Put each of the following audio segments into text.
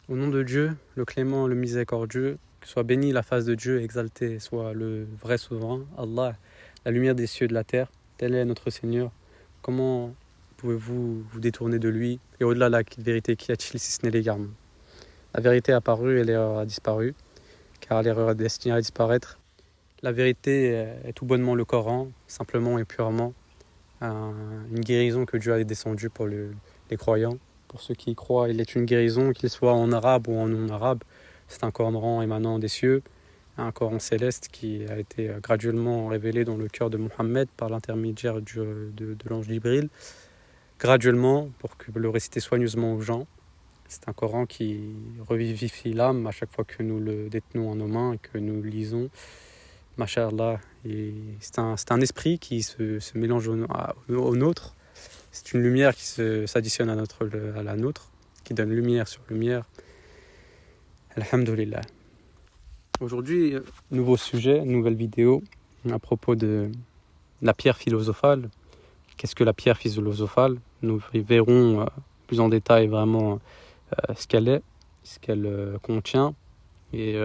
Au nom de Dieu, le clément, le miséricordieux, que soit bénie la face de Dieu, exalté soit le vrai souverain, Allah, la lumière des cieux et de la terre, tel est notre Seigneur. Comment pouvez-vous vous détourner de lui? Et au-delà de la vérité, qu'y a-t-il si ce n'est l'égarement? La vérité est apparue et l'erreur a disparu, car l'erreur est destinée à disparaître. La vérité est tout bonnement le Coran, simplement et purement, une guérison que Dieu a descendue pour les croyants. Pour ceux qui y croient, il est une guérison, qu'il soit en arabe ou en non-arabe. C'est un Coran émanant des cieux, un Coran céleste qui a été graduellement révélé dans le cœur de Mohammed par l'intermédiaire de l'ange Jibril, graduellement pour que le réciter soigneusement aux gens. C'est un Coran qui revivifie l'âme à chaque fois que nous le détenons en nos mains et que nous le lisons. Masha'Allah, et c'est un esprit qui se mélange au nôtre. C'est une lumière qui s'additionne à la nôtre, qui donne lumière sur lumière. Alhamdulillah. Aujourd'hui, nouveau sujet, nouvelle vidéo à propos de la pierre philosophale. Qu'est-ce que la pierre philosophale? Nous verrons plus en détail vraiment ce qu'elle est, ce qu'elle contient et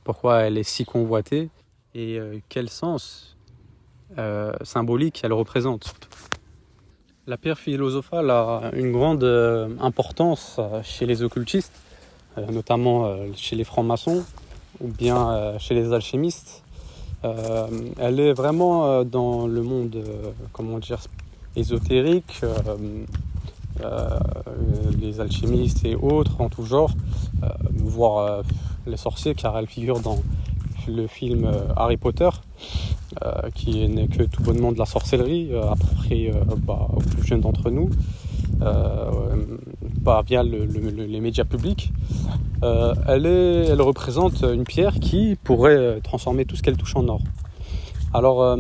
pourquoi elle est si convoitée et quel sens symbolique elle représente. La pierre philosophale a une grande importance chez les occultistes, notamment chez les francs-maçons ou bien chez les alchimistes. Elle est vraiment dans le monde, ésotérique, les alchimistes et autres en tout genre, voire les sorciers, car elle figure dans le film Harry Potter, qui n'est que tout bonnement de la sorcellerie, après aux plus jeunes d'entre nous, via les médias publics. Elle représente une pierre qui pourrait transformer tout ce qu'elle touche en or. Alors,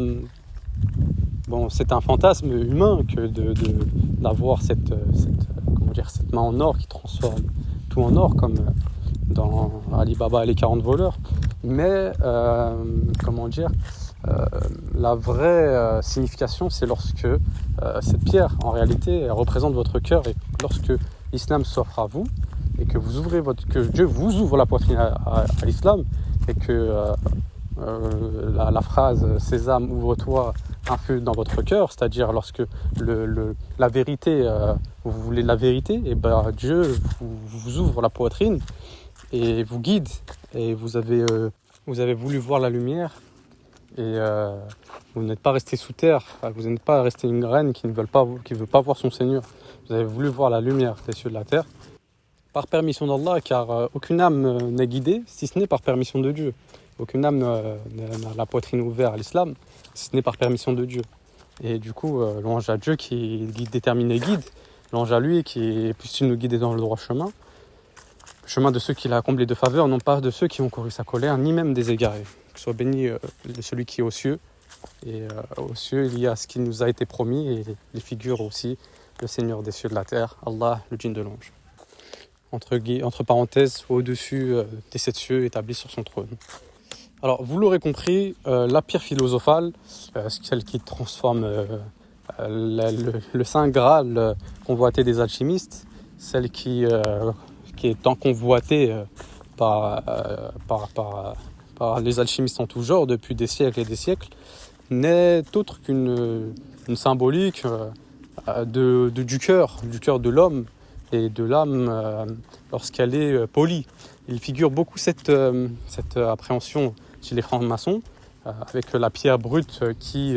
c'est un fantasme humain que d'avoir cette main en or qui transforme tout en or, comme dans Ali Baba et les 40 voleurs. Mais, la vraie signification, c'est lorsque cette pierre, en réalité, elle représente votre cœur, et lorsque l'islam s'offre à vous, et que que Dieu vous ouvre la poitrine à l'islam, et que la phrase « Sésame, ouvre-toi » infuse dans votre cœur, c'est-à-dire lorsque la vérité, vous voulez la vérité, et Dieu vous ouvre la poitrine et vous guide, et vous avez voulu voir la lumière, et vous n'êtes pas resté sous terre, vous n'êtes pas resté une graine qui ne veut pas voir son Seigneur. Vous avez voulu voir la lumière des cieux de la terre, par permission d'Allah, car aucune âme n'est guidée si ce n'est par permission de Dieu. Aucune âme n'a la poitrine ouverte à l'islam si ce n'est par permission de Dieu. Et du coup, louange à Dieu qui détermine et guide, louange à lui qui puisse nous guider dans le droit chemin, le chemin de ceux qu'il a comblé de faveur, non pas de ceux qui ont couru sa colère, ni même des égarés. Que soit béni celui qui est aux cieux. Et aux cieux, il y a ce qui nous a été promis, et les figures aussi, le Seigneur des cieux et de la terre, Allah, le djinn de l'ange. Entre parenthèses, au-dessus des 7 cieux, établi sur son trône. Alors, vous l'aurez compris, la pierre philosophale, celle qui transforme le Saint Graal convoité des alchimistes, celle qui est tant convoitée par les alchimistes en tout genre depuis des siècles et des siècles, n'est autre qu'une symbolique du cœur de l'homme et de l'âme lorsqu'elle est polie. Il figure beaucoup cette appréhension chez les francs-maçons, avec la pierre brute qui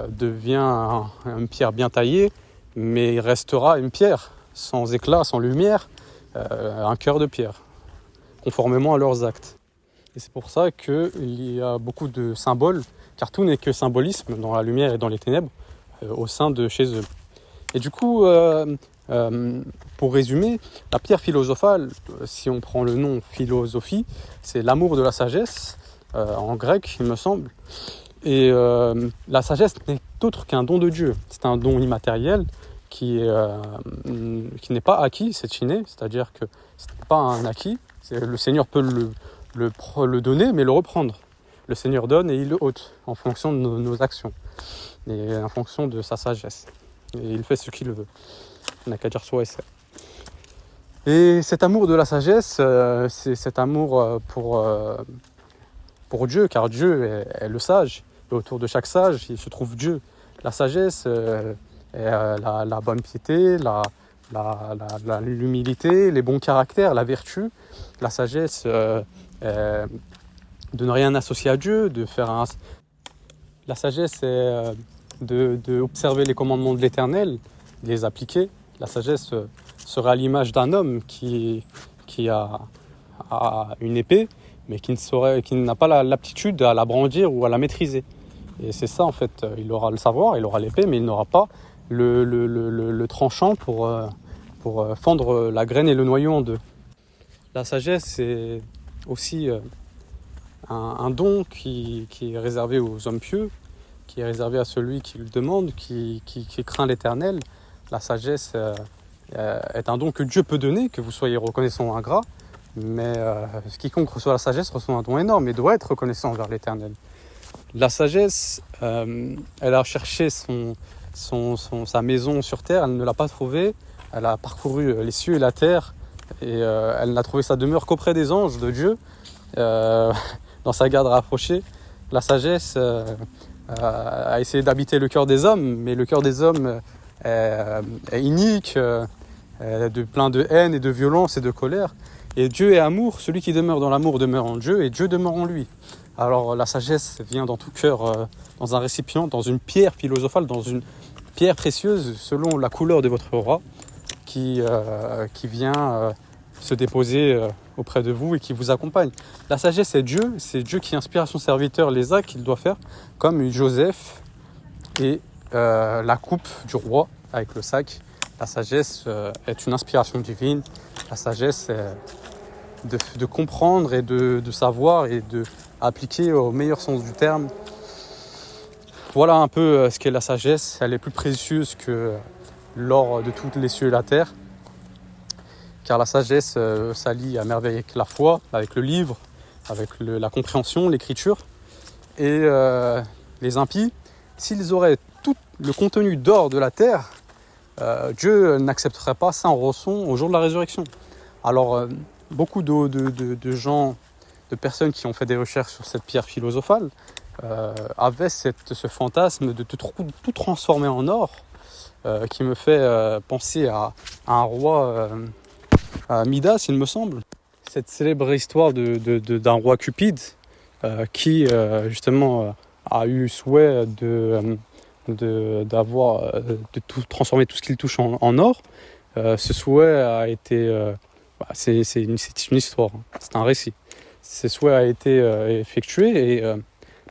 devient une pierre bien taillée, mais restera une pierre sans éclat, sans lumière, un cœur de pierre, conformément à leurs actes. Et c'est pour ça qu'il y a beaucoup de symboles, car tout n'est que symbolisme dans la lumière et dans les ténèbres, au sein de chez eux. Et du coup, pour résumer, la pierre philosophale, si on prend le nom philosophie, c'est l'amour de la sagesse, en grec, il me semble. Et la sagesse n'est autre qu'un don de Dieu. C'est un don immatériel qui n'est pas acquis, c'est inné, c'est-à-dire que ce n'est pas un acquis. Le Seigneur peut le donner, mais le reprendre. Le Seigneur donne et il le ôte en fonction de nos actions et en fonction de sa sagesse. Et il fait ce qu'il veut. On n'a qu'à dire soit et c'est. Et cet amour de la sagesse, c'est cet amour pour Dieu, car Dieu est le sage. Et autour de chaque sage, il se trouve Dieu. La sagesse est la bonne piété, l'humilité, les bons caractères, la vertu. La sagesse est de ne rien associer à Dieu, de faire un... La sagesse est de observer les commandements de l'Éternel, de les appliquer. La sagesse serait à l'image d'un homme qui a une épée, mais qui n'a pas l'aptitude à la brandir ou à la maîtriser. Et c'est ça en fait, il aura le savoir, il aura l'épée, mais il n'aura pas le tranchant pour fendre la graine et le noyau en deux. La sagesse, c'est aussi un don qui est réservé aux hommes pieux, qui est réservé à celui qui le demande, qui craint l'Éternel. La sagesse est un don que Dieu peut donner, que vous soyez reconnaissant ou ingrat, mais quiconque reçoit la sagesse reçoit un don énorme et doit être reconnaissant envers l'Éternel. La sagesse, elle a cherché sa maison sur terre, elle ne l'a pas trouvée, elle a parcouru les cieux et la terre, et elle n'a trouvé sa demeure qu'auprès des anges de Dieu, dans sa garde rapprochée. La sagesse a essayé d'habiter le cœur des hommes, mais le cœur des hommes est inique, plein de haine et de violence et de colère. Et Dieu est amour, celui qui demeure dans l'amour demeure en Dieu, et Dieu demeure en lui. Alors la sagesse vient dans tout cœur, dans un récipient, dans une pierre philosophale, dans une pierre précieuse, selon la couleur de votre roi, qui vient se déposer auprès de vous et qui vous accompagne. La sagesse, c'est Dieu qui inspire à son serviteur les actes qu'il doit faire, comme Joseph et la coupe du roi avec le sac. La sagesse est une inspiration divine. La sagesse est de comprendre et de savoir et de appliquer au meilleur sens du terme. Voilà un peu ce qu'est la sagesse. Elle est plus précieuse que l'or de tous les cieux et la terre. Car la sagesse s'allie à merveille avec la foi, avec le livre, avec la compréhension, l'écriture. Et les impies, s'ils auraient tout le contenu d'or de la terre, Dieu n'accepterait pas ça en rançon au jour de la résurrection. Alors, beaucoup de gens, de personnes qui ont fait des recherches sur cette pierre philosophale, avaient ce fantasme de tout transformer en or, qui me fait penser à un roi, à Midas, il me semble. Cette célèbre histoire d'un roi Cupide qui, justement, a eu souhait de tout transformer tout ce qu'il touche en or. Ce souhait a été... c'est une histoire, c'est un récit. Ce souhait a été effectué et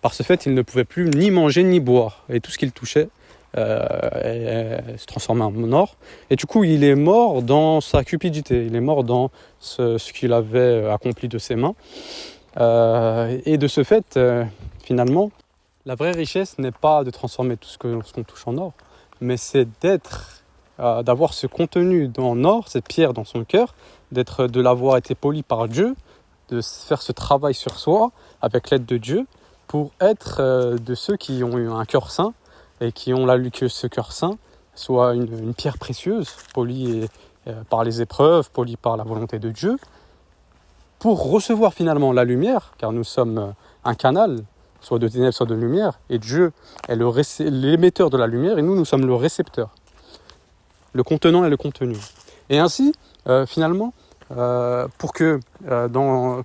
par ce fait, il ne pouvait plus ni manger ni boire. Et tout ce qu'il touchait se transformait en or. Et du coup, il est mort dans sa cupidité. Il est mort dans ce qu'il avait accompli de ses mains. Et de ce fait, finalement, la vraie richesse n'est pas de transformer tout ce qu'on touche en or, mais c'est d'avoir ce contenu en or, cette pierre dans son cœur, de l'avoir été poli par Dieu, de faire ce travail sur soi avec l'aide de Dieu pour être de ceux qui ont eu un cœur saint et qui ont que ce cœur saint soit une pierre précieuse, polie par les épreuves, polie par la volonté de Dieu, pour recevoir finalement la lumière, car nous sommes un canal, soit de ténèbres, soit de lumière, et Dieu est l'émetteur de la lumière, et nous sommes le récepteur, le contenant et le contenu. Et ainsi, finalement, pour que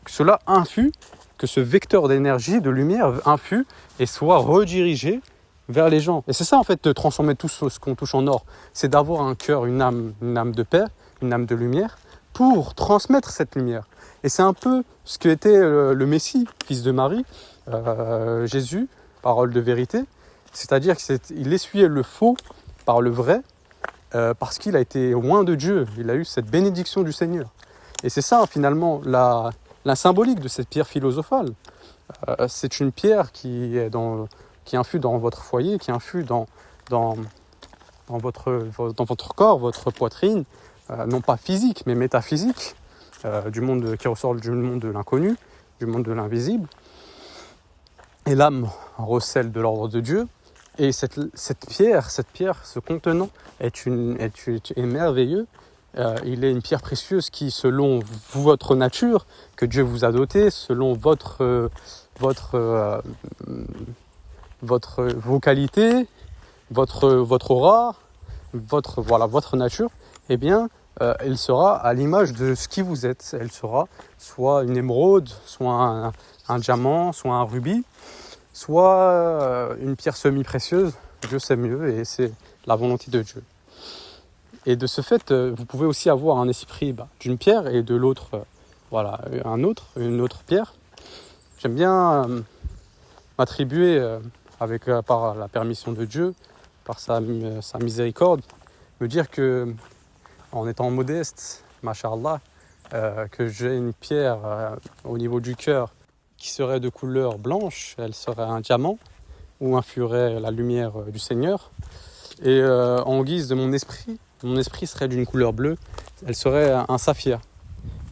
cela infuse, que ce vecteur d'énergie, de lumière infuse et soit redirigé vers les gens. Et c'est ça en fait de transformer tout ce qu'on touche en or, c'est d'avoir un cœur, une âme de paix, une âme de lumière, pour transmettre cette lumière. Et c'est un peu ce qu'était le Messie, fils de Marie, Jésus, parole de vérité, c'est-à-dire qu'il essuyait le faux par le vrai, parce qu'il a été loin de Dieu, il a eu cette bénédiction du Seigneur. Et c'est ça finalement la symbolique de cette pierre philosophale. C'est une pierre qui infuse dans votre foyer, qui infuse dans votre corps, votre poitrine, non pas physique mais métaphysique, du monde qui ressort du monde de l'inconnu, du monde de l'invisible. Et l'âme recèle de l'ordre de Dieu. Et cette pierre, ce contenant est merveilleux il est une pierre précieuse qui, selon votre nature, que Dieu vous a dotée, selon vos qualités, votre aura, votre nature, eh bien, elle sera à l'image de ce qui vous êtes. Elle sera soit une émeraude, soit un diamant, soit un rubis, soit une pierre semi-précieuse. Dieu sait mieux et c'est la volonté de Dieu. Et de ce fait, vous pouvez aussi avoir un esprit d'une pierre et de l'autre, une autre pierre. J'aime bien m'attribuer, par la permission de Dieu, par sa miséricorde, me dire que, en étant modeste, masha'Allah, que j'ai une pierre au niveau du cœur qui serait de couleur blanche, elle serait un diamant, où influerait la lumière du Seigneur. Et en guise de mon esprit serait d'une couleur bleue, elle serait un saphir.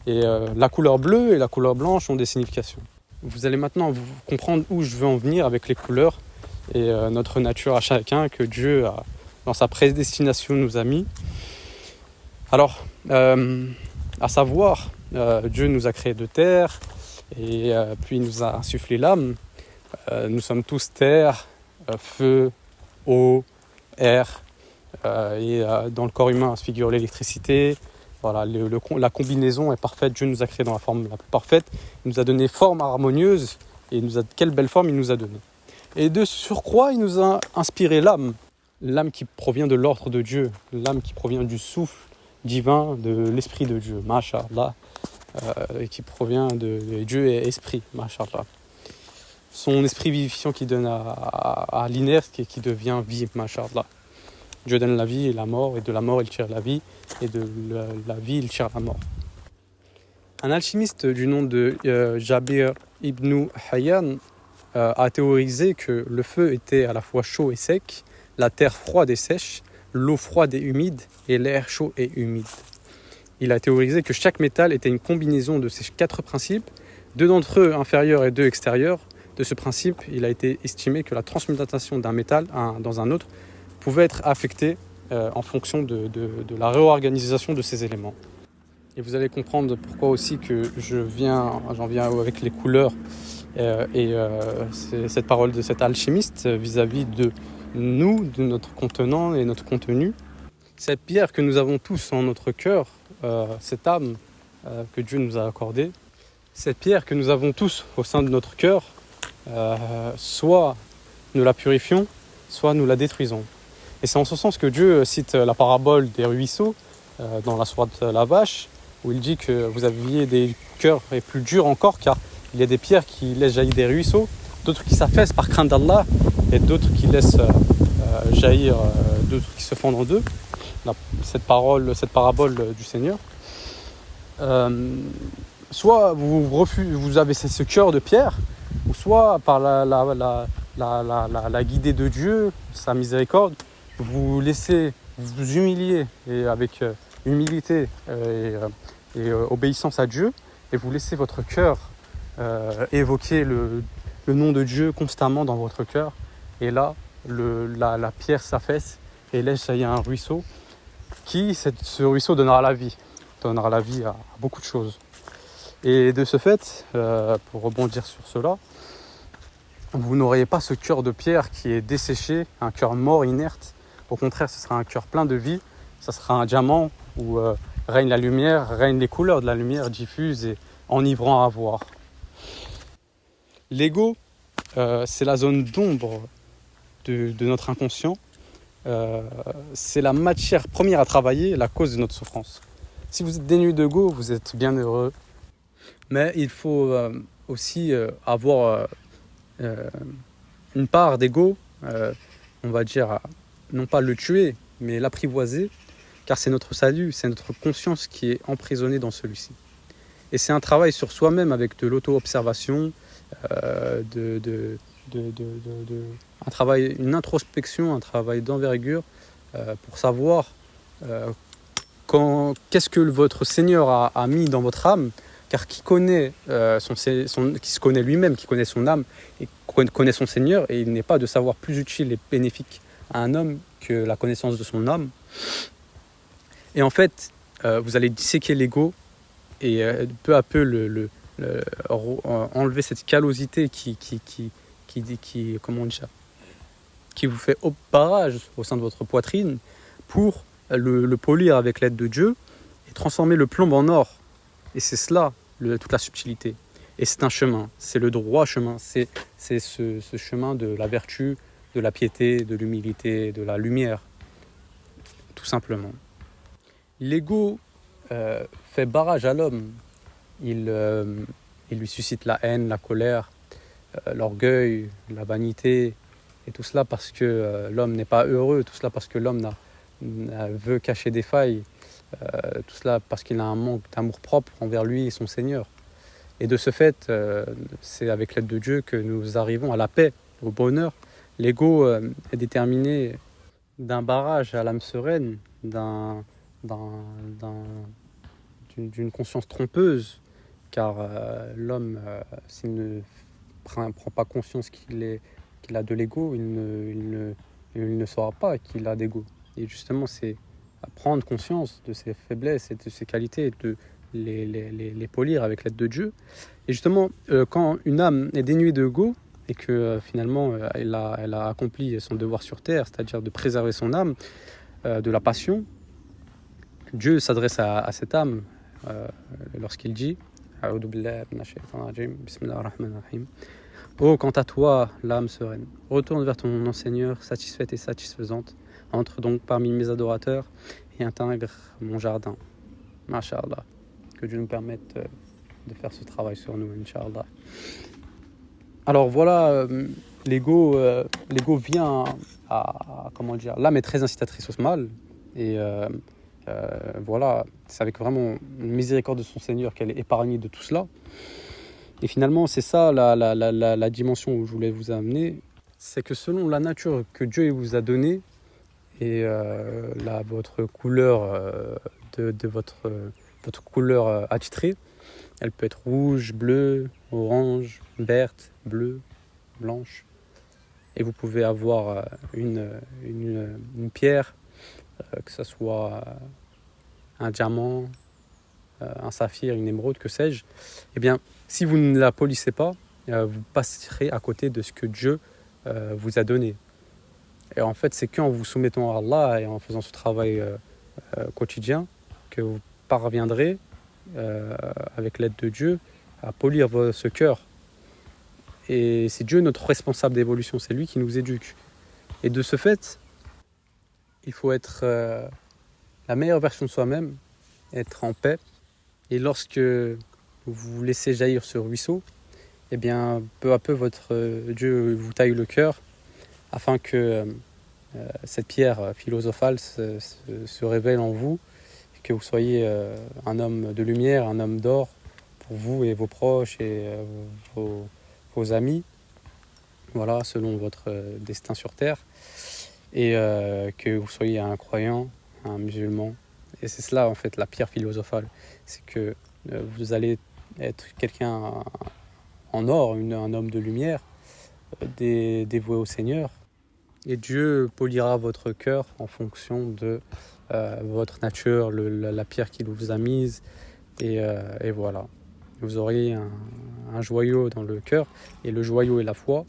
Et la couleur bleue et la couleur blanche ont des significations. Vous allez maintenant comprendre où je veux en venir avec les couleurs et notre nature à chacun que Dieu, dans sa prédestination, nous a mis. Alors, à savoir, Dieu nous a créés de terre et puis il nous a insufflé l'âme. Nous sommes tous terre, feu, eau, air, et dans le corps humain se figure l'électricité. Voilà, la combinaison est parfaite. Dieu nous a créés dans la forme la plus parfaite. Il nous a donné forme harmonieuse et quelle belle forme il nous a donné. Et de surcroît, il nous a inspiré l'âme qui provient de l'ordre de Dieu, l'âme qui provient du souffle divin de l'esprit de Dieu, masha'Allah, et qui provient de Dieu est esprit, masha'Allah. Son esprit vivifiant qui donne à l'inerte et qui devient vie, masha'Allah. Dieu donne la vie et la mort, et de la mort il tire la vie, et de la vie il tire la mort. Un alchimiste du nom de Jabir ibn Hayyan a théorisé que le feu était à la fois chaud et sec, la terre froide et sèche, l'eau froide et humide, et l'air chaud et humide. Il a théorisé que chaque métal était une combinaison de ces 4 principes, 2 d'entre eux inférieurs et 2 extérieurs. De ce principe, il a été estimé que la transmutation d'un métal dans un autre pouvait être affectée en fonction de la réorganisation de ces éléments. Et vous allez comprendre pourquoi aussi que j'en viens avec les couleurs c'est cette parole de cet alchimiste vis-à-vis de nous, de notre contenant et notre contenu. Cette pierre que nous avons tous en notre cœur, cette âme que Dieu nous a accordée, cette pierre que nous avons tous au sein de notre cœur, soit nous la purifions, soit nous la détruisons. Et c'est en ce sens que Dieu cite la parabole des ruisseaux dans la sourate la vache, où il dit que vous aviez des cœurs plus durs encore, car il y a des pierres qui laissent jaillir des ruisseaux, d'autres qui s'affaissent par crainte d'Allah, et d'autres qui laissent jaillir, d'autres qui se fondent en deux. Cette parabole du Seigneur. Soit vous avez ce cœur de pierre, ou soit par la guidée de Dieu, sa miséricorde, vous laissez vous humilier et avec humilité et obéissance à Dieu, et vous laissez votre cœur évoquer le nom de Dieu constamment dans votre cœur, et là la pierre s'affaisse et laisse jaillir un ruisseau ce ruisseau donnera la vie à beaucoup de choses. Et de ce fait, pour rebondir sur cela, vous n'auriez pas ce cœur de pierre qui est desséché, un cœur mort, inerte. Au contraire, ce sera un cœur plein de vie, ça sera un diamant où règne la lumière, règnent les couleurs de la lumière diffuse et enivrant à voir. L'ego, c'est la zone d'ombre de notre inconscient. C'est la matière première à travailler, la cause de notre souffrance. Si vous êtes dénué d'ego, vous êtes bien heureux. Mais il faut aussi avoir une part d'ego, on va dire, non pas le tuer, mais l'apprivoiser, car c'est notre salut, c'est notre conscience qui est emprisonnée dans celui-ci. Et c'est un travail sur soi-même avec de l'auto-observation, un travail, une introspection, un travail d'envergure pour savoir qu'est-ce que votre Seigneur a mis dans votre âme, car qui connaît qui se connaît lui-même, qui connaît son âme et connaît son Seigneur, et il n'est pas de savoir plus utile et bénéfique à un homme que la connaissance de son âme. Et en fait, vous allez disséquer l'ego et peu à peu enlever cette callosité comment on dit ça, qui vous fait barrage au sein de votre poitrine pour le polir avec l'aide de Dieu et transformer le plomb en or. Et c'est cela, toute la subtilité. Et c'est un chemin, c'est le droit chemin, c'est ce chemin de la vertu, de la piété, de l'humilité, de la lumière, tout simplement. L'ego fait barrage à l'homme. Il lui suscite la haine, la colère, l'orgueil, la vanité, et tout cela parce que l'homme n'est pas heureux, tout cela parce que l'homme veut cacher des failles, tout cela parce qu'il a un manque d'amour-propre envers lui et son Seigneur. Et de ce fait, c'est avec l'aide de Dieu que nous arrivons à la paix, au bonheur. L'ego est déterminé d'un barrage à l'âme sereine, d'une conscience trompeuse, car l'homme, s'il ne prend pas conscience qu'il a de l'ego, il ne saura pas qu'il a d'ego. Et justement, c'est à prendre conscience de ses faiblesses et de ses qualités, de les polir avec l'aide de Dieu. Et justement, quand une âme est dénuée d'ego et que finalement elle a accompli son devoir sur terre, c'est-à-dire de préserver son âme de la passion, Dieu s'adresse à cette âme lorsqu'il dit Oh, quant à toi, l'âme sereine, retourne vers ton Seigneur, satisfaite et satisfaisante, entre donc parmi mes adorateurs et intègre mon jardin. Masha'Allah. Que Dieu nous permette de faire ce travail sur nous, Inch'Allah. Alors voilà, l'ego vient à comment dire, l'âme est très incitatrice au mal, et voilà, c'est avec vraiment une miséricorde de son Seigneur qu'elle est épargnée de tout cela. Et finalement, c'est ça la dimension où je voulais vous amener, c'est que selon la nature que Dieu vous a donnée et votre couleur de votre couleur attitrée, elle peut être rouge, bleue, orange, verte, bleue, blanche. Et vous pouvez avoir une pierre, que ce soit un diamant, un saphir, une émeraude, que sais-je. Eh bien, si vous ne la polissez pas, vous passerez à côté de ce que Dieu vous a donné. Et en fait, c'est qu'en vous soumettant à Allah et en faisant ce travail quotidien que vous parviendrez, avec l'aide de Dieu, à polir ce cœur. Et c'est Dieu notre responsable d'évolution, c'est lui qui nous éduque. Et de ce fait, il faut être la meilleure version de soi-même, être en paix. Et lorsque vous laissez jaillir ce ruisseau, eh bien, peu à peu, votre Dieu vous taille le cœur afin que cette pierre philosophale se révèle en vous, que vous soyez un homme de lumière, un homme d'or pour vous et vos proches et vos amis, voilà, selon votre destin sur terre, et que vous soyez un croyant, un musulman. Et c'est cela en fait la pierre philosophale, c'est que vous allez être quelqu'un en or, un homme de lumière, dévoué au Seigneur, et Dieu polira votre cœur en fonction de votre nature, la pierre qu'il vous a mise, et voilà. Vous aurez un joyau dans le cœur, et le joyau est la foi.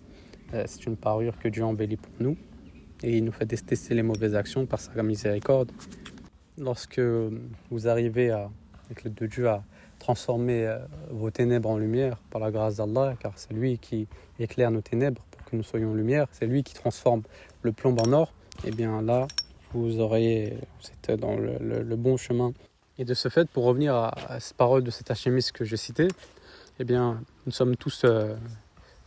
C'est une parure que Dieu embellit pour nous, et il nous fait détester les mauvaises actions par sa miséricorde. Lorsque vous arrivez, avec l'aide de Dieu, à transformer vos ténèbres en lumière par la grâce d'Allah, car c'est lui qui éclaire nos ténèbres pour que nous soyons en lumière, c'est lui qui transforme le plomb en or, et bien là, vous êtes dans le bon chemin. Et de ce fait, pour revenir à cette parole de cet alchimiste que j'ai cité, eh bien, nous sommes tous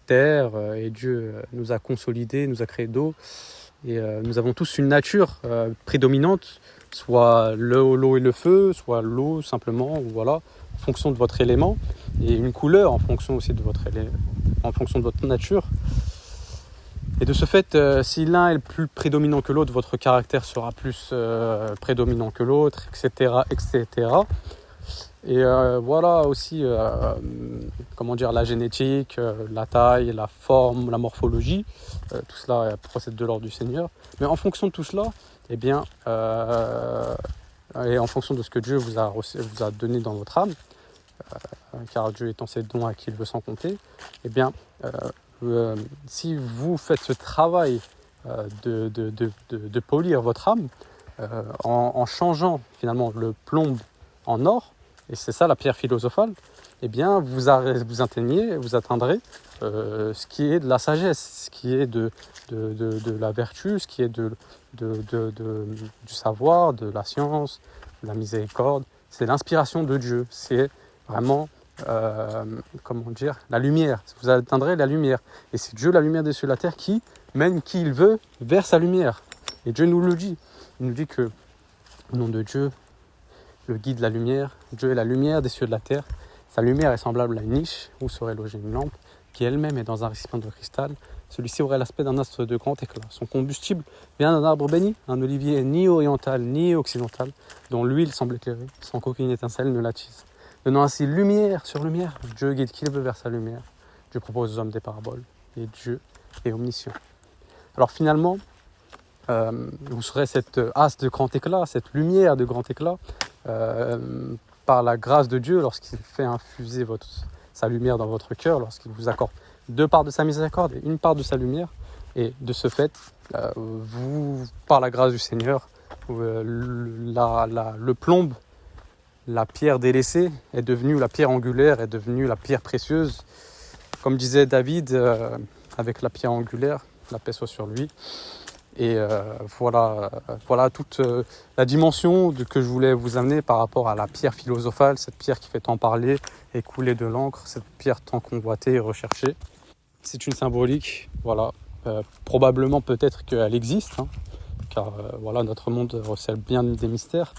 terre, et Dieu nous a consolidés, nous a créé d'eau, et nous avons tous une nature prédominante, soit l'eau et le feu, soit l'eau simplement, ou voilà, en fonction de votre élément, et une couleur en fonction aussi de votre nature. Et de ce fait, si l'un est plus prédominant que l'autre, votre caractère sera plus prédominant que l'autre, etc., etc. Et voilà aussi, la génétique, la taille, la forme, la morphologie, tout cela procède de l'ordre du Seigneur. Mais en fonction de tout cela, eh bien, et en fonction de ce que Dieu vous a donné dans votre âme, car Dieu étant ses dons à qui il veut sans compter, eh bien, si vous faites ce travail de polir votre âme, en changeant finalement le plomb en or, et c'est ça la pierre philosophale, eh bien vous atteindrez ce qui est de la sagesse, ce qui est de la vertu, ce qui est du savoir, de la science, de la miséricorde. C'est l'inspiration de Dieu, c'est vraiment la lumière. Vous atteindrez la lumière, et c'est Dieu, la lumière des cieux et de la terre, qui mène qui il veut vers sa lumière. Et Dieu nous le dit. Il nous dit que, au nom de Dieu, le guide, la lumière, Dieu est la lumière des cieux et de la terre. Sa lumière est semblable à une niche où serait logée une lampe, qui elle-même est dans un récipient de cristal. Celui-ci aurait l'aspect d'un astre de grand éclat. Son combustible vient d'un arbre béni, un olivier ni oriental ni occidental, dont l'huile semble éclairer, sans qu'aucune étincelle ne l'attise. Donnant ainsi lumière sur lumière, Dieu guide qui veut vers sa lumière. Dieu propose aux hommes des paraboles, et Dieu est omniscient. Alors finalement, vous serez cette as de grand éclat, cette lumière de grand éclat, par la grâce de Dieu, lorsqu'il fait infuser sa lumière dans votre cœur, lorsqu'il vous accorde 2 parts de sa miséricorde et 1 part de sa lumière. Et de ce fait, vous, par la grâce du Seigneur, le plomb, la pierre délaissée, est devenue la pierre angulaire, est devenue la pierre précieuse. Comme disait David, avec la pierre angulaire, la paix soit sur lui. Et voilà toute la dimension que je voulais vous amener par rapport à la pierre philosophale, cette pierre qui fait tant parler et couler de l'encre, cette pierre tant convoitée et recherchée. C'est une symbolique, voilà. Probablement peut-être qu'elle existe, car notre monde recèle bien des mystères.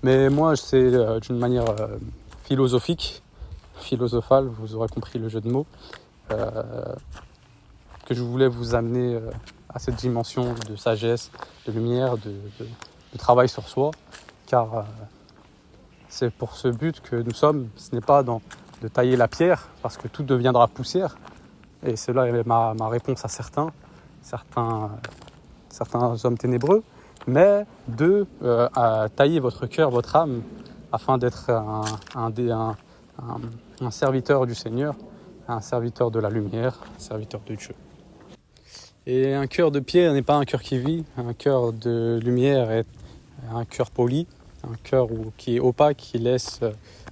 Mais moi, c'est d'une manière philosophale, vous aurez compris le jeu de mots, que je voulais vous amener à cette dimension de sagesse, de lumière, de travail sur soi, car c'est pour ce but que nous sommes. Ce n'est pas de tailler la pierre, parce que tout deviendra poussière, et cela est ma réponse à certains hommes ténébreux, mais à tailler votre cœur, votre âme, afin d'être un serviteur du Seigneur, un serviteur de la lumière, un serviteur de Dieu. Et un cœur de pierre n'est pas un cœur qui vit, un cœur de lumière est un cœur poli, un cœur qui est opaque, qui laisse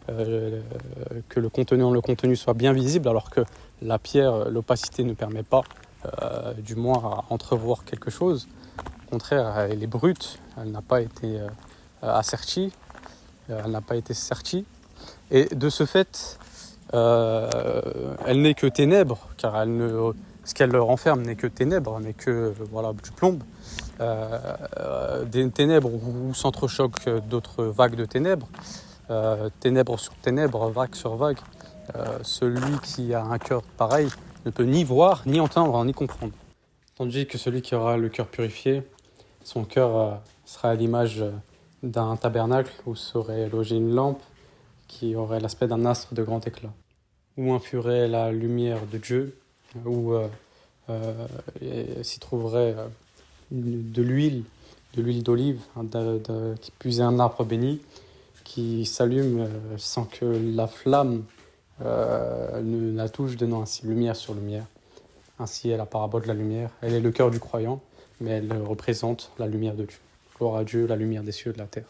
que le contenu soit bien visible, alors que la pierre, l'opacité ne permet pas, du moins, à entrevoir quelque chose. Au contraire, elle est brute, elle n'a pas été assertie, elle n'a pas été sertie. Et de ce fait, elle n'est que ténèbres, car ce qu'elle renferme n'est que ténèbres, n'est que du plomb. Des ténèbres où s'entrechoquent d'autres vagues de ténèbres, ténèbres sur ténèbres, vague sur vague. Celui qui a un cœur pareil ne peut ni voir, ni entendre, ni comprendre. Tandis que celui qui aura le cœur purifié, son cœur sera à l'image d'un tabernacle où serait logée une lampe qui aurait l'aspect d'un astre de grand éclat, où infurait la lumière de Dieu, où s'y trouverait de l'huile d'olive, qui puisait un arbre béni, qui s'allume sans que la flamme ne la touche, donnant ainsi lumière sur lumière. Ainsi est la parabole de la lumière. Elle est le cœur du croyant, mais elle représente la lumière de Dieu. Gloire à Dieu, la lumière des cieux et de la terre.